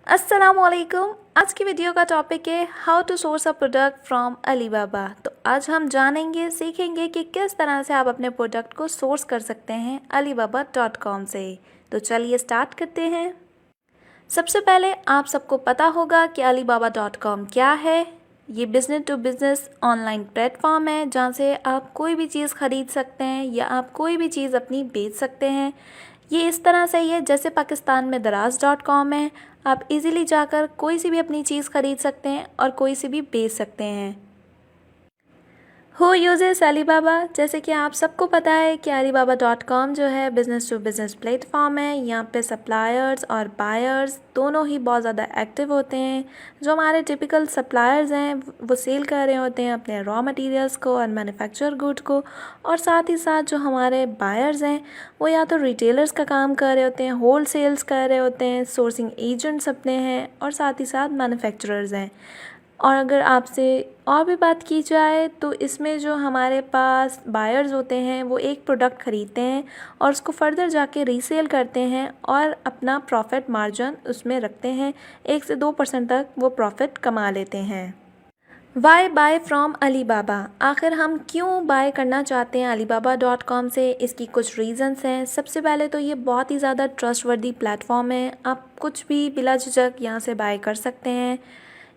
अस्सलामुअलैकुम। आज की वीडियो का टॉपिक है how to source a product from Alibaba. तो आज हम जानेंगे सीखेंगे कि किस तरह से आप अपने प्रोडक्ट को सोर्स कर सकते हैं alibaba.com से। तो चलिए स्टार्ट करते हैं। सबसे पहले आप सबको पता होगा कि alibaba.com क्या है। ये business to business online platform है जहाँ से आप कोई भी चीज़ ख़रीद सकते हैं या आप कोई भी चीज़ अपनी बेच सकते हैं। ये इस तरह से ही है जैसे पाकिस्तान में दराज.com है। आप इजीली जाकर कोई सी भी अपनी चीज़ ख़रीद सकते हैं और कोई सी भी बेच सकते हैं। हु यूजेस अलीबाबा, जैसे कि आप सबको पता है कि alibaba.com जो है बिज़नेस टू बिज़नेस प्लेटफॉर्म है। यहाँ पे सप्लायर्स और बायर्स दोनों ही बहुत ज़्यादा एक्टिव होते हैं। जो हमारे टिपिकल सप्लायर्स हैं वो सेल कर रहे होते हैं अपने रॉ मटेरियल्स को और मैन्युफैक्चर गुड को, और साथ ही साथ जो हमारे बायर्स हैं वो या तो रिटेलर्स का काम कर रहे होते हैं, होल सेल्स कर रहे होते हैं, सोर्सिंग एजेंट्स अपने हैं, और साथ ही साथ मैन्युफैक्चरर्स हैं। और अगर आपसे और भी बात की जाए तो इसमें जो हमारे पास बायर्स होते हैं वो एक प्रोडक्ट ख़रीदते हैं और उसको फर्दर जाके रीसेल करते हैं और अपना प्रॉफिट मार्जिन उसमें रखते हैं। 1 से 2% तक वो प्रॉफिट कमा लेते हैं। वाई बाय फ्रॉम अलीबाबा, आखिर हम क्यों बाय करना चाहते हैं alibaba.com से? इसकी कुछ रीज़न्स हैं। सबसे पहले तो ये बहुत ही ज़्यादा ट्रस्टवर्दी प्लेटफॉर्म है। आप कुछ भी बिला झिझक यहाँ से बाय कर सकते हैं।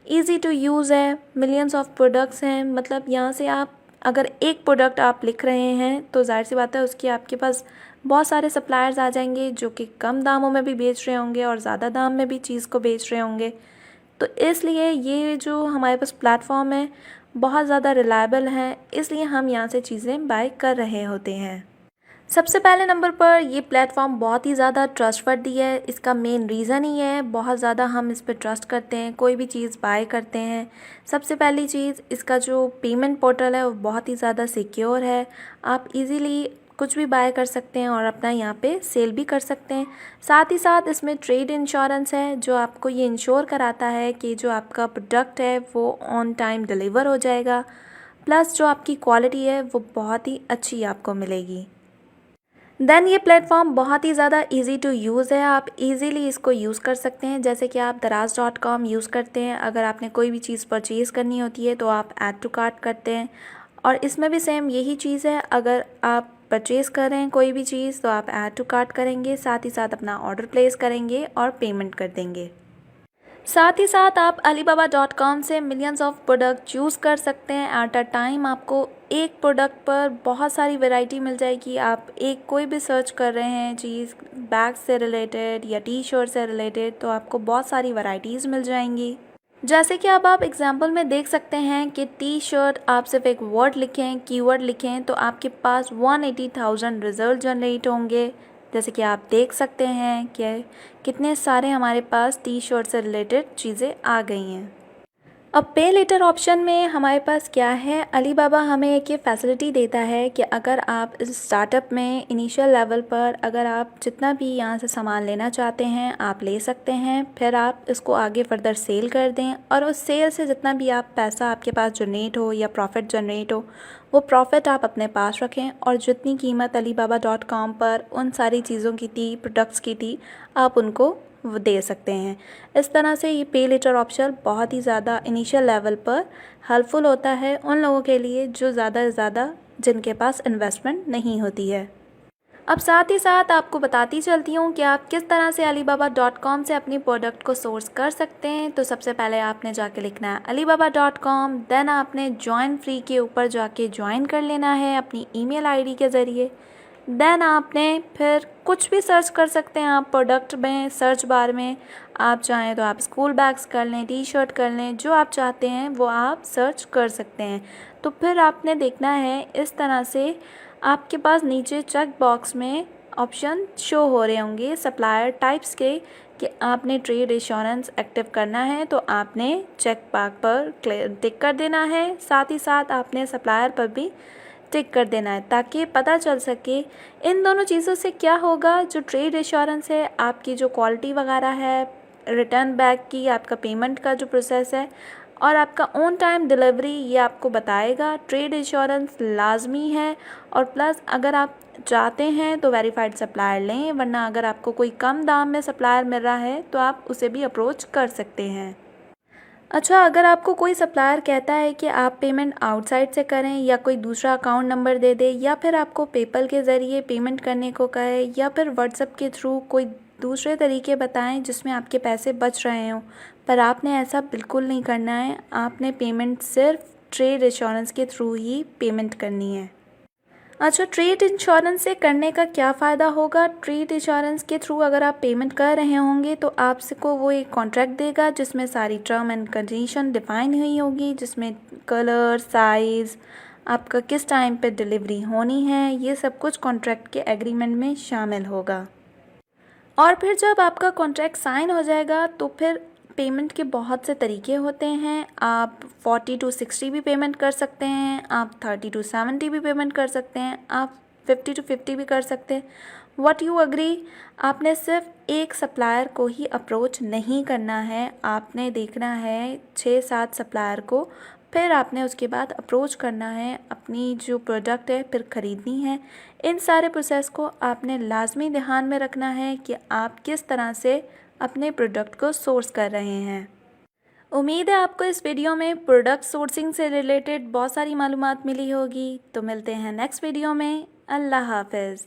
ईज़ी टू यूज़ है, मिलियंस ऑफ प्रोडक्ट्स हैं। मतलब यहाँ से आप अगर एक प्रोडक्ट आप लिख रहे हैं तो जाहिर सी बात है उसकी आपके पास बहुत सारे सप्लायर्स आ जाएंगे जो कि कम दामों में भी बेच रहे होंगे और ज़्यादा दाम में भी चीज़ को बेच रहे होंगे। तो इसलिए ये जो हमारे पास प्लेटफॉर्म है बहुत ज़्यादा रिलायबल है, इसलिए हम यहाँ से चीज़ें बाय कर रहे होते हैं। सबसे पहले नंबर पर ये प्लेटफॉर्म बहुत ही ज़्यादा ट्रस्टवर्दी है। इसका मेन रीज़न ही है बहुत ज़्यादा हम इस पर ट्रस्ट करते हैं, कोई भी चीज़ बाय करते हैं। सबसे पहली चीज़, इसका जो पेमेंट पोर्टल है वो बहुत ही ज़्यादा सिक्योर है। आप इजीली कुछ भी बाय कर सकते हैं और अपना यहाँ पे सेल भी कर सकते हैं। साथ ही साथ इसमें ट्रेड इंश्योरेंस है जो आपको ये इंश्योर कराता है कि जो आपका प्रोडक्ट है वो ऑन टाइम डिलीवर हो जाएगा, प्लस जो आपकी क्वालिटी है वो बहुत ही अच्छी आपको मिलेगी। देन ये प्लेटफॉर्म बहुत ही ज़्यादा इजी टू यूज़ है। आप इजीली इसको यूज़ कर सकते हैं। जैसे कि आप दराज.com यूज़ करते हैं, अगर आपने कोई भी चीज़ परचेज़ करनी होती है तो आप ऐड टू कार्ट करते हैं, और इसमें भी सेम यही चीज़ है। अगर आप परचेज़ कर रहे हैं कोई भी चीज़ तो आप ऐड टू कार्ट करेंगे, साथ ही साथ अपना ऑर्डर प्लेस करेंगे और पेमेंट कर देंगे। साथ ही साथ आप alibaba.com से मिलियंस ऑफ प्रोडक्ट चूज़ कर सकते हैं एट अ टाइम। आपको एक प्रोडक्ट पर बहुत सारी वैरायटी मिल जाएगी। आप एक कोई भी सर्च कर रहे हैं चीज़ बैग से रिलेटेड या टी शर्ट से रिलेटेड तो आपको बहुत सारी वैरायटीज़ मिल जाएंगी। जैसे कि अब आप एग्जांपल में देख सकते हैं कि टी शर्ट आप सिर्फ एक वर्ड लिखें, कीवर्ड लिखें तो आपके पास 180,000 रिज़ल्ट जनरेट होंगे। जैसे कि आप देख सकते हैं कि कितने सारे हमारे पास टी शर्ट से रिलेटेड चीज़ें आ गई हैं। अब पे लेटर ऑप्शन में हमारे पास क्या है, अलीबाबा हमें एक ये फैसिलिटी देता है कि अगर आप इस स्टार्टअप में इनिशियल लेवल पर अगर आप जितना भी यहाँ से सामान लेना चाहते हैं आप ले सकते हैं, फिर आप इसको आगे फर्दर सेल कर दें और उस सेल से जितना भी आप पैसा आपके पास जनरेट हो या प्रॉफिट जनरेट हो वो प्रॉफिट आप अपने पास रखें, और जितनी कीमत alibaba.com पर उन सारी चीज़ों की थी, प्रोडक्ट्स की थी, आप उनको वो दे सकते हैं। इस तरह से ये पे लेटर ऑप्शन बहुत ही ज़्यादा इनिशियल लेवल पर हेल्पफुल होता है उन लोगों के लिए जो ज़्यादा से ज़्यादा जिनके पास इन्वेस्टमेंट नहीं होती है। अब साथ ही साथ आपको बताती चलती हूँ कि आप किस तरह से alibaba.com से अपनी प्रोडक्ट को सोर्स कर सकते हैं। तो सबसे पहले आपने जाके लिखना है alibaba.com, देन आपने ज्वाइन फ्री के ऊपर जाके ज्वाइन कर लेना है अपनी ईमेल आईडी के ज़रिए। देन आपने फिर कुछ भी सर्च कर सकते हैं आप प्रोडक्ट में, सर्च बार में आप चाहें तो आप स्कूल बैग्स कर लें, टी शर्ट कर लें, जो आप चाहते हैं वो आप सर्च कर सकते हैं। तो फिर आपने देखना है इस तरह से आपके पास नीचे चेक बॉक्स में ऑप्शन शो हो रहे होंगे सप्लायर टाइप्स के कि आपने ट्रेड इंश्योरेंस एक्टिव करना है, तो आपने चेक बॉक्स पर टिक कर देना है। साथ ही साथ आपने सप्लायर पर भी टिक कर देना है ताकि पता चल सके इन दोनों चीज़ों से क्या होगा। जो ट्रेड इंश्योरेंस है आपकी जो क्वालिटी वगैरह है, रिटर्न बैक की, आपका पेमेंट का जो प्रोसेस है, और आपका ऑन टाइम डिलीवरी ये आपको बताएगा। ट्रेड इंश्योरेंस लाजमी है, और प्लस अगर आप चाहते हैं तो वेरीफाइड सप्लायर लें, वरना अगर आपको कोई कम दाम में सप्लायर मिल रहा है तो आप उसे भी अप्रोच कर सकते हैं। अच्छा, अगर आपको कोई सप्लायर कहता है कि आप पेमेंट आउटसाइड से करें, या कोई दूसरा अकाउंट नंबर दे दे, या फिर आपको पेपल के ज़रिए पेमेंट करने को कहे, या फिर व्हाट्सएप के थ्रू कोई दूसरे तरीके बताएं जिसमें आपके पैसे बच रहे हों, पर आपने ऐसा बिल्कुल नहीं करना है। आपने पेमेंट सिर्फ ट्रेड इंश्योरेंस के थ्रू ही पेमेंट करनी है। अच्छा, ट्रेड इंश्योरेंस से करने का क्या फ़ायदा होगा? ट्रेड इंश्योरेंस के थ्रू अगर आप पेमेंट कर रहे होंगे तो आपको वो एक कॉन्ट्रैक्ट देगा जिसमें सारी टर्म एंड कंडीशन डिफाइन हुई होगी, जिसमें कलर, साइज़, आपका किस टाइम पे डिलीवरी होनी है, ये सब कुछ कॉन्ट्रैक्ट के एग्रीमेंट में शामिल होगा। और फिर जब आपका कॉन्ट्रैक्ट साइन हो जाएगा तो फिर पेमेंट के बहुत से तरीके होते हैं। आप 40 to 60 भी पेमेंट कर सकते हैं, आप 30 to 70 भी पेमेंट कर सकते हैं, आप 50 to 50 भी कर सकते हैं। What you agree? आपने सिर्फ एक सप्लायर को ही अप्रोच नहीं करना है, आपने देखना है 6-7 सप्लायर को, फिर आपने उसके बाद अप्रोच करना है, अपनी जो प्रोडक्ट है फिर ख़रीदनी है। इन सारे प्रोसेस को आपने लाजमी ध्यान में रखना है कि आप किस तरह से अपने प्रोडक्ट को सोर्स कर रहे हैं। उम्मीद है आपको इस वीडियो में प्रोडक्ट सोर्सिंग से रिलेटेड बहुत सारी मालूमात मिली होगी। तो मिलते हैं नेक्स्ट वीडियो में। अल्लाह हाफ़िज़।